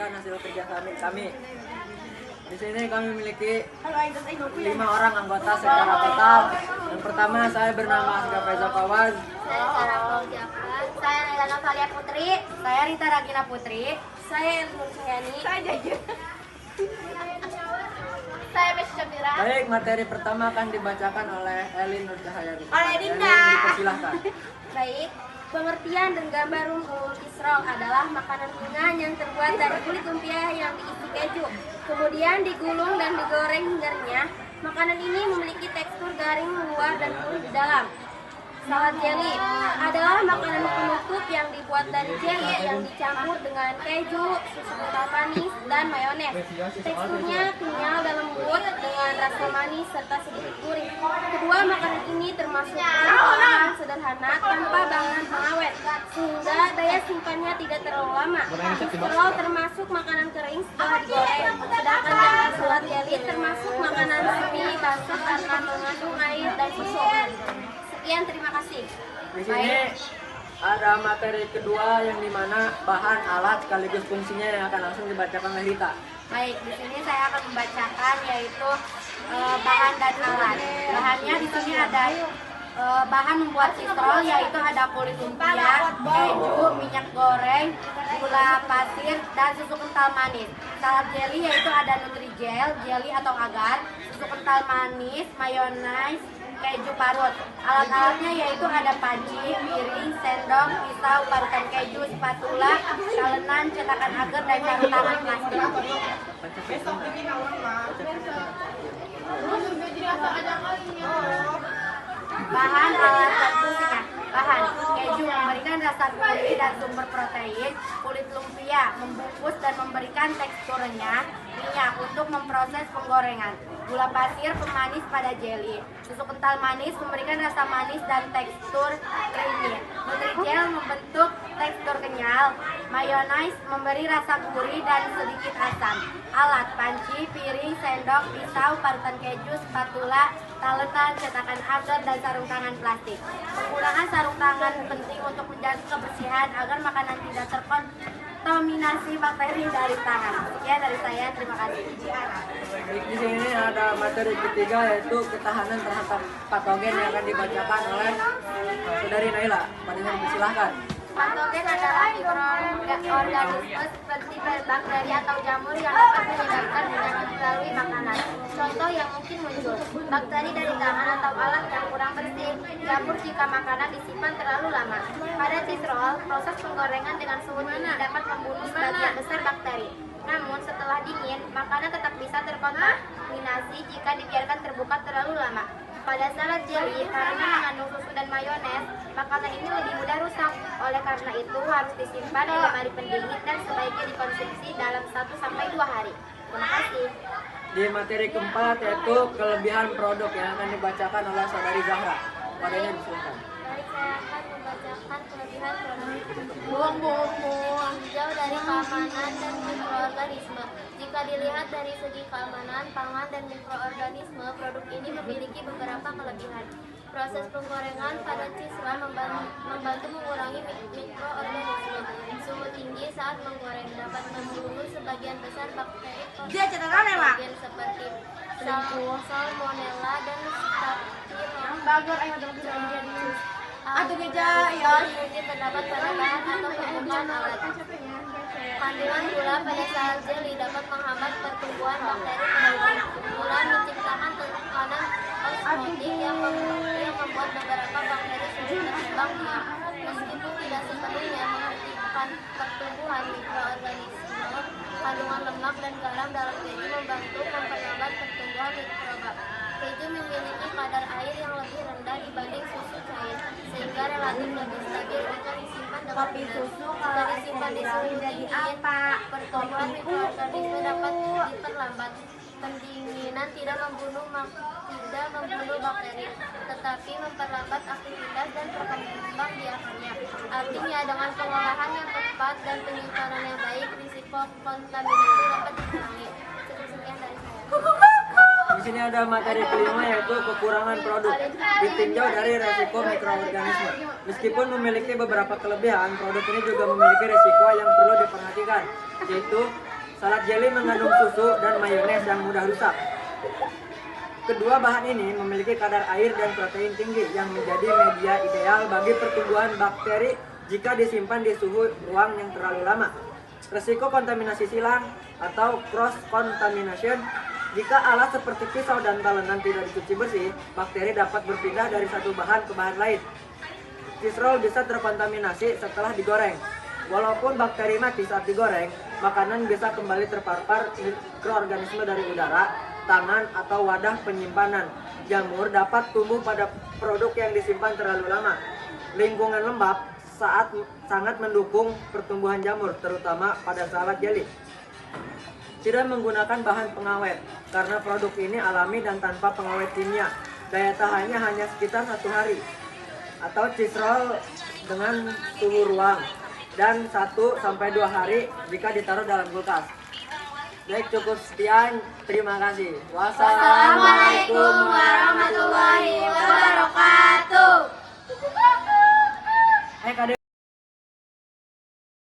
memperkenalkan hasil kerja kami. Di sini kami memiliki 5 orang anggota secara total. Yang pertama, saya bernama Asgaf Reza Fawaz. Saya Sarah Paul Jafar. Saya Naila Natalia Putri. Saya Rita Ragina Putri. Saya Elnur Sayani. Saya Jajir. Saya Mesya Syafira. Baik, materi pertama akan dibacakan oleh Elin Nur Cahayati. Oleh Dinda. Dipersilahkan. Baik, pengertian dan gambar rumput Israel adalah makanan ringan yang terbuat dari kulit lumpia yang diisi keju, kemudian digulung dan digoreng hingga renyah. Makanan ini memiliki tekstur garing luar dan gurih di dalam. Salad jelly adalah makanan penutup yang dibuat dari jelly yang dicampur dengan keju, susu kental manis, dan mayones. Teksturnya kenyal dan lembut dengan rasa manis serta sedikit gurih. Kedua makanan ini termasuk makanan sederhana tanpa bahan pengawet, sehingga daya simpannya tidak terlalu lama. Israel termasuk makanan kering setelah digoreng, sedangkan yang salad jelly termasuk makanan semi basah karena mengandung air dan susu. Sekian, terima kasih. Di sini ada materi kedua yang dimana bahan, alat, sekaligus fungsinya yang akan langsung dibacakan oleh Rita. Baik, di sini saya akan membacakan yaitu bahan dan alat. Bahannya di sini ada bahan membuat sistrol, yaitu ada kulit lumpia, keju, minyak goreng, gula pasir, dan susu kental manis. Salad jelly yaitu ada nutrijel, jelly atau agar, susu kental manis, mayones, keju parut. Alat-alatnya yaitu ada panci, piring, sendok, pisau, parutan keju, spatula, talenan, cetakan agar, dan sarung tangan plastik. Bahan alat dan fungsinya. Bahan keju memberikan rasa gurih dan sumber protein, kulit lumpia membungkus dan memberikan tekstur renyah, minyak untuk memproses penggorengan, gula pasir pemanis pada jelly, susu kental manis memberikan rasa manis dan tekstur creamy, nutrijel membentuk tekstur kenyal, mayonnaise memberi rasa gurih dan sedikit asam. Alat panci, piring, sendok, pisau, parutan keju, spatula, talenan, cetakan agar, dan sarung tangan plastik. Penggunaan sarung tangan penting untuk menjaga kebersihan agar makanan tidak terkontaminasi bakteri dari tangan. Sekian dari saya, terima kasih. Di sini ada materi ketiga yaitu ketahanan terhadap patogen yang akan dibacakan oleh Saudari Naila. Padanya dipersilahkan. Patogen adalah mikroorganisme seperti bakteri atau jamur yang dapat menyebabkan penyakit melalui makanan. Contoh yang mungkin muncul, bakteri dari tangan atau alat yang kurang bersih, jamur jika makanan disimpan terlalu lama. Pada Citrol, proses penggorengan dengan suhu tinggi dapat membunuh sebagian besar bakteri. Namun setelah dingin, makanan tetap bisa terkontaminasi jika dibiarkan terbuka terlalu lama. Pada salad jelly, karena mengandung susu dan mayones, makanan ini lebih mudah rusak. Oleh karena itu, harus disimpan di lemari pendingin dan sebaiknya dikonsumsi dalam 1-2 hari. Terima kasih. Di materi keempat yaitu kelebihan produk yang akan dibacakan oleh Saudari Zahra. Padanya dipersilahkan. Baik, saya akan membacakan kelebihan produk. Jauh dari keamanan dan mikroorganisme. Jika dilihat dari segi keamanan pangan dan mikroorganisme, produk ini memiliki beberapa kelebihan. Proses penggorengan pada Cisra membantu mengurangi mikroorganisme. Suhu tinggi saat menggoreng dapat membunuh sebagian besar bakteri patogen seperti Salmonella dan Staphylococcus. Ini terdapat pada bahan atau penggunaan alat. Kandungan gula pada salad jelly dapat menghambat pertumbuhan bakteri patogen. Gula menciptakan tekanan osmotik yang membuat beberapa bakteri sulit berkembang biak. Meskipun tidak sepenuhnya menghentikan pertumbuhan mikroorganisme, kandungan lemak dan garam dalam keju membantu memperlambat pertumbuhan mikroba. Keju memiliki kadar air yang lebih rendah dibanding susu cair, sehingga relatif lebih stabil jika disimpan dengan benar. Jika disimpan di suhu dingin, pertumbuhan mikroorganisme dapat diperlambat. Pendinginan tidak membunuh bakteri, tetapi memperlambat aktivitas dan perkembangan biakannya. Artinya, dengan pengolahan yang tepat dan penyimpanan yang baik, risiko kontaminasi dapat dikurangi. Sekian dari saya. Di sini ada materi kelima yaitu kekurangan produk. Ditinjau dari resiko mikroorganisme. Meskipun memiliki beberapa kelebihan, produk ini juga memiliki resiko yang perlu diperhatikan, yaitu Salad jelly mengandung susu dan mayones yang mudah rusak. Kedua bahan ini memiliki kadar air dan protein tinggi yang menjadi media ideal bagi pertumbuhan bakteri jika disimpan di suhu ruang yang terlalu lama. Resiko kontaminasi silang atau cross contamination. Jika alat seperti pisau dan talenan tidak dicuci bersih, bakteri dapat berpindah dari satu bahan ke bahan lain. Cheese roll bisa terkontaminasi setelah digoreng. Walaupun bakteri mati saat digoreng, makanan bisa kembali terpapar mikroorganisme dari udara, tangan, atau wadah penyimpanan. Jamur dapat tumbuh pada produk yang disimpan terlalu lama. Lingkungan lembab sangat mendukung pertumbuhan jamur, terutama pada salad jelly. Tidak menggunakan bahan pengawet, karena produk ini alami dan tanpa pengawet kimia. Daya tahannya hanya sekitar 1 hari. Atau cheese roll dengan suhu ruang dan 1-2 hari jika ditaruh dalam kulkas. Baik, cukup sekian. Terima kasih. Wassalamualaikum warahmatullahi wabarakatuh. Kade.